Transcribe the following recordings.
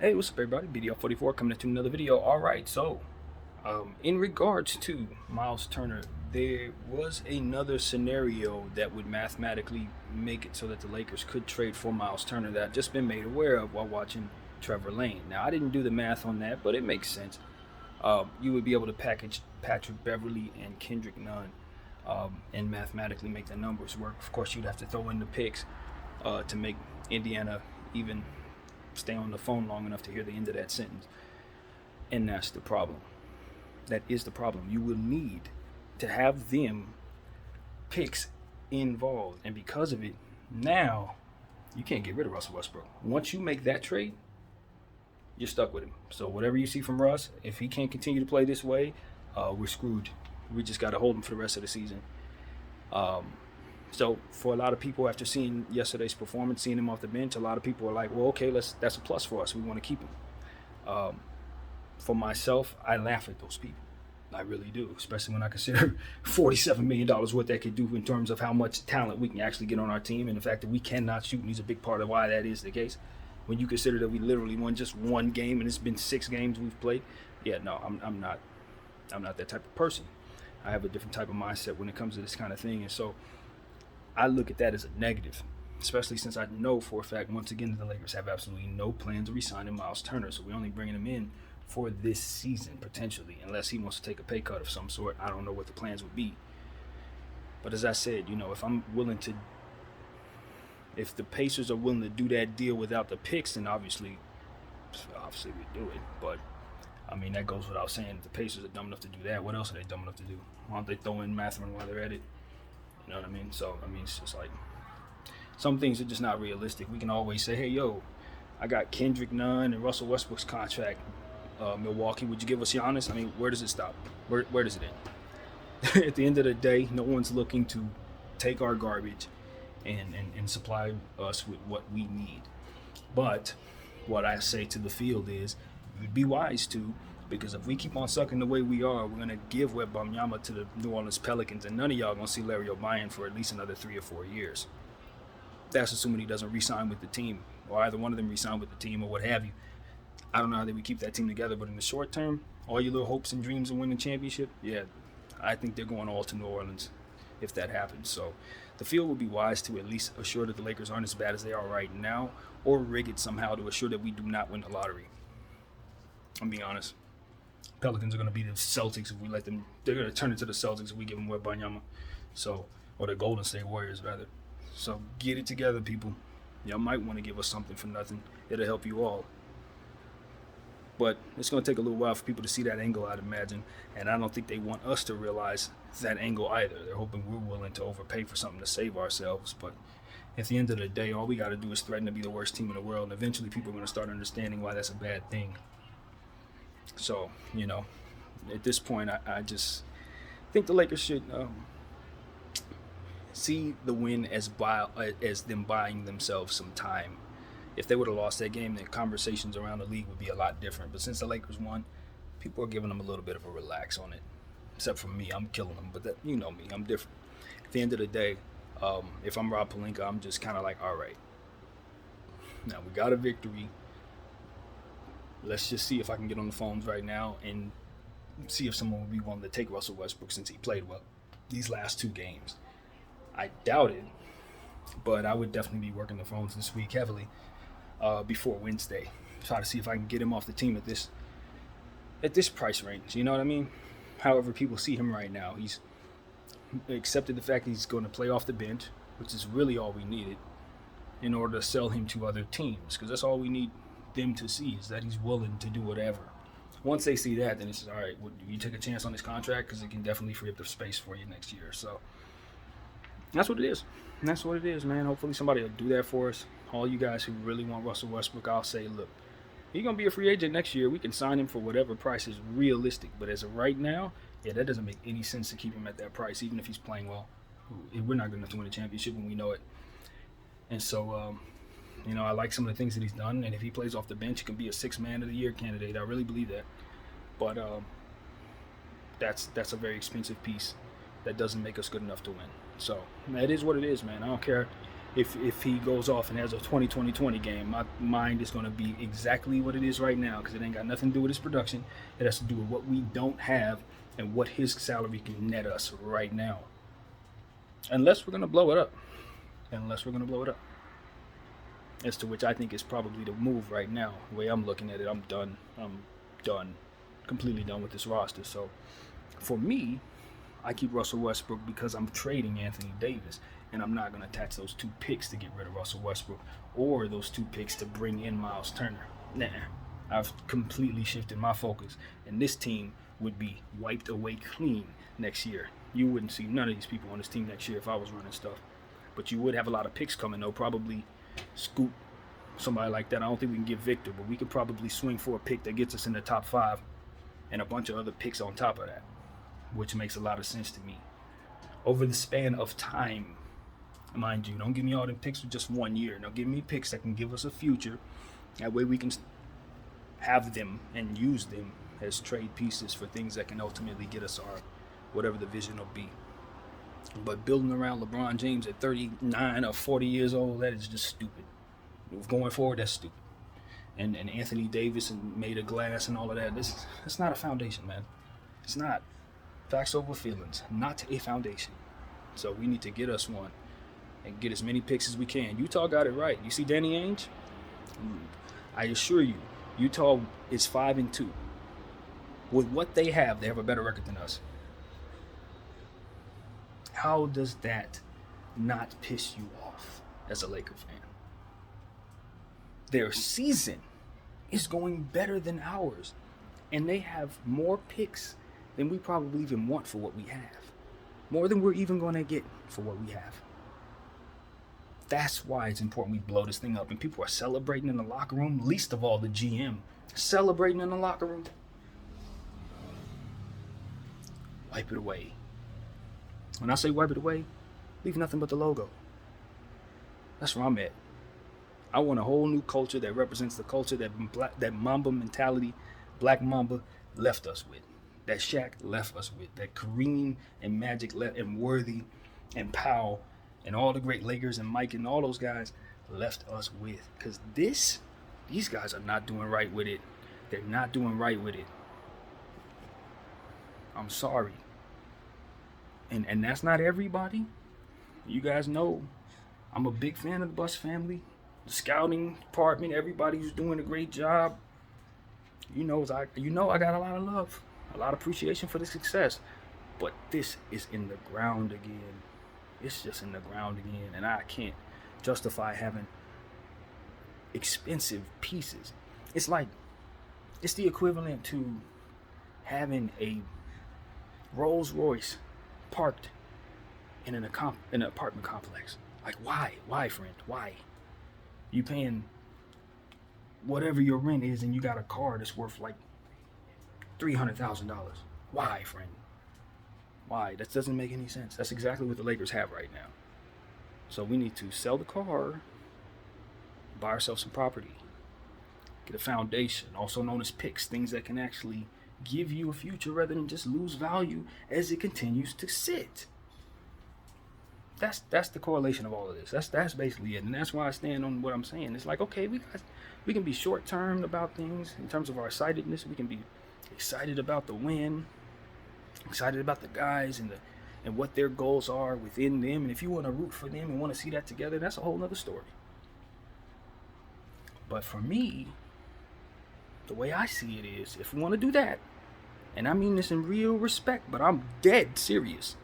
Hey, what's up, everybody? BDL44 coming into another video. All right, so in regards to Miles Turner, there was another scenario that would mathematically make it so that the Lakers could trade for Miles Turner that I've just been made aware of while watching Trevor Lane. Now, I didn't do the math on that, but it makes sense. You would be able to package Patrick Beverly and Kendrick Nunn and mathematically make the numbers work. Of course, you'd have to throw in the picks to make Indiana even stay on the phone long enough to hear the end of that sentence. And that's the problem. That is the problem. You will need to have them picks involved. And because of it, now you can't get rid of Russell Westbrook. Once you make that trade, you're stuck with him. So whatever you see from Russ, if he can't continue to play this way, we're screwed. We just got to hold him for the rest of the season. So for a lot of people, after seeing yesterday's performance, seeing him off the bench, a lot of people are like, well, okay, that's a plus for us. We want to keep him. For myself, I laugh at those people. I really do, especially when I consider $47 million what that could do in terms of how much talent we can actually get on our team, and the fact that we cannot shoot, and he's a big part of why that is the case. When you consider that we literally won just one game and it's been 6 games we've played, yeah, no, I'm not that type of person. I have a different type of mindset when it comes to this kind of thing, and so I look at that as a negative, especially since I know for a fact, once again, that the Lakers have absolutely no plans of re-signing Miles Turner. So we're only bringing him in for this season, potentially, unless he wants to take a pay cut of some sort. I don't know what the plans would be. But as I said, if the Pacers are willing to do that deal without the picks, then obviously we do it. But, I mean, that goes without saying. If the Pacers are dumb enough to do that, what else are they dumb enough to do? Why don't they throw in Mathurin while they're at it? You know what I mean? So, I mean, it's just like some things are just not realistic. We can always say, hey, yo, I got Kendrick Nunn and Russell Westbrook's contract. Milwaukee, would you give us Giannis? I mean, where does it stop? Where does it end? At the end of the day, no one's looking to take our garbage and supply us with what we need. But what I say to the field is, you'd be wise to, because if we keep on sucking the way we are, we're going to give Wembanyama to the New Orleans Pelicans, and none of y'all going to see Larry O'Brien for at least another 3 or 4 years. That's assuming he doesn't re-sign with the team, or either one of them re-sign with the team, or what have you. I don't know how they would keep that team together, but in the short term, all your little hopes and dreams of winning a championship, yeah, I think they're going all to New Orleans if that happens. So the field would be wise to at least assure that the Lakers aren't as bad as they are right now, or rig it somehow to assure that we do not win the lottery. I'm being honest. Pelicans are going to be the Celtics if we let them. They're going to turn into the Celtics if we give them Wembanyama. So, or the Golden State Warriors rather. So get it together, people. Y'all might want to give us something for nothing. It'll help you all. But it's going to take a little while for people to see that angle, I'd imagine. And I don't think they want us to realize that angle either. They're hoping we're willing to overpay for something to save ourselves. But at the end of the day, all we got to do is threaten to be the worst team in the world. And eventually people are going to start understanding why that's a bad thing. So, at this point, I just think the Lakers should see the win as them buying themselves some time. If they would have lost that game, the conversations around the league would be a lot different. But since the Lakers won, people are giving them a little bit of a relax on it. Except for me, I'm killing them. But you know me, I'm different. At the end of the day, if I'm Rob Pelinka, I'm just kind of like, all right, now we got a victory. Let's just see if I can get on the phones right now and see if someone would be willing to take Russell Westbrook since he played well these last 2 games. I doubt it, but I would definitely be working the phones this week heavily before Wednesday. Try to see if I can get him off the team at this price range. You know what I mean? However people see him right now, he's accepted the fact that he's going to play off the bench, which is really all we needed in order to sell him to other teams, because that's all we need them to see, is that he's willing to do whatever. Once they see that, then it's all right, you take a chance on this contract because it can definitely free up the space for you next year. So that's what it is. And that's what it is, man. Hopefully somebody will do that for us. All you guys who really want Russell Westbrook, I'll say, look, he's going to be a free agent next year. We can sign him for whatever price is realistic. But as of right now, yeah, that doesn't make any sense to keep him at that price, even if he's playing well. We're not good enough to win a championship when we know it. And so, I like some of the things that he's done. And if he plays off the bench, he can be a 6th man of the year candidate. I really believe that. But that's a very expensive piece that doesn't make us good enough to win. So it is what it is, man. I don't care if he goes off and has a 20-20-20 game, my mind is going to be exactly what it is right now, because it ain't got nothing to do with his production. It has to do with what we don't have and what his salary can net us right now. Unless we're going to blow it up. As to which I think is probably the move right now. The way I'm looking at it, I'm done. Completely done with this roster. So for me, I keep Russell Westbrook because I'm trading Anthony Davis, and I'm not going to attach those 2 picks to get rid of Russell Westbrook or those 2 picks to bring in Miles Turner. Nah, I've completely shifted my focus, and this team would be wiped away clean next year. You wouldn't see none of these people on this team next year if I was running stuff. But you would have a lot of picks coming, though. Probably Scoot, somebody like that. I don't think we can get Victor, but we could probably swing for a pick that gets us in the top 5 and a bunch of other picks on top of that, which makes a lot of sense to me. Over the span of time, mind you, don't give me all them picks for just 1 year. Now give me picks that can give us a future. That way we can have them and use them as trade pieces for things that can ultimately get us our whatever the vision will be. But building around LeBron James at 39 or 40 years old, that is just stupid. Going forward, that's stupid. And Anthony Davis and made of glass and all of that, that's not a foundation, man. It's not. Facts over feelings, not a foundation. So we need to get us one and get as many picks as we can. Utah got it right. You see Danny Ainge? I assure you, Utah is 5-2. With what they have a better record than us. How does that not piss you off as a Laker fan? Their season is going better than ours, and they have more picks than we probably even want for what we have. More than we're even going to get for what we have. That's why it's important we blow this thing up. And people are celebrating in the locker room, least of all the GM. Celebrating in the locker room. Wipe it away. When I say wipe it away, leave nothing but the logo. That's where I'm at. I want a whole new culture that represents the culture that Mamba mentality, Black Mamba left us with. That Shaq left us with. That Kareem and Magic and Worthy and Powell and all the great Lakers and Mike and all those guys left us with. Because these guys are not doing right with it. They're not doing right with it. I'm sorry. And that's not everybody. You guys know I'm a big fan of the Bus family. The scouting department, everybody who's doing a great job. I got a lot of love, a lot of appreciation for the success. But this is in the ground again. It's just in the ground again. And I can't justify having expensive pieces. It's the equivalent to having a Rolls Royce parked in an apartment complex. Like, why, friend? Why? You paying whatever your rent is, and you got a car that's worth like $300,000. Why, friend? Why? That doesn't make any sense. That's exactly what the Lakers have right now. So we need to sell the car, buy ourselves some property, get a foundation, also known as picks, things that can actually give you a future rather than just lose value as it continues to sit. That's the correlation of all of this. That's basically it, and that's why I stand on what I'm saying. It's like, okay, we can be short term about things in terms of our excitedness. We can be excited about the win, excited about the guys and what their goals are within them. And if you want to root for them and want to see that together, that's a whole nother story. But for me, the way I see it is, if we want to do that, and I mean this in real respect, but I'm dead serious,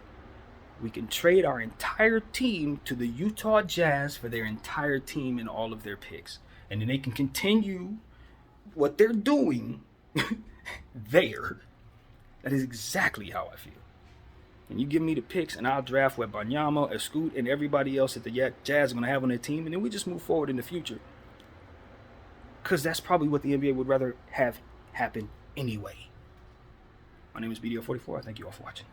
we can trade our entire team to the Utah Jazz for their entire team and all of their picks. And then they can continue what they're doing there. That is exactly how I feel. And you give me the picks, and I'll draft Wembanyama, Scoot, and everybody else that the Jazz are going to have on their team, and then we just move forward in the future. Because that's probably what the NBA would rather have happen anyway. My name is BDO44. I thank you all for watching.